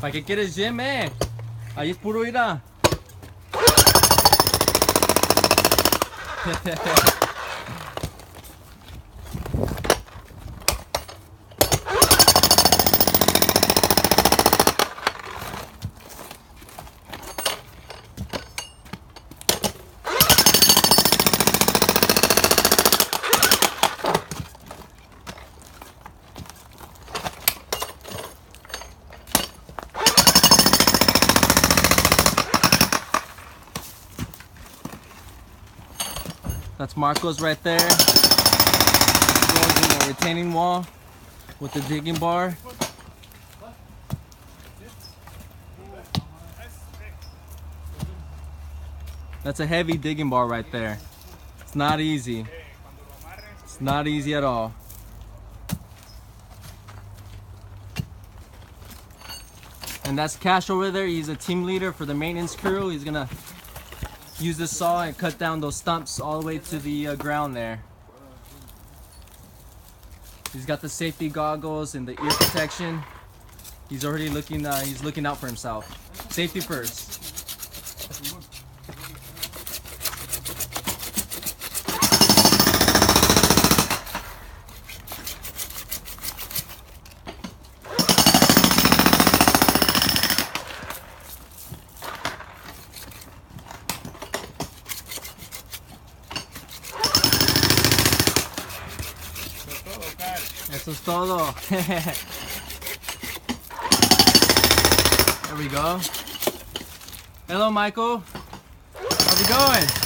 ¿Para qué quieres gym, Ahí es puro ira. That's Marcos right there. Going in the retaining wall with the digging bar. That's a heavy digging bar right there. It's not easy. It's not easy at all. And that's Cash over there. He's a team leader for the maintenance crew. He's gonna use this saw and cut down those stumps all the way to the ground there. He's got the safety goggles and the ear protection. He's already looking. He's looking out for himself. Safety first. Eso es todo. There we go. Hello, Michael. How's it going?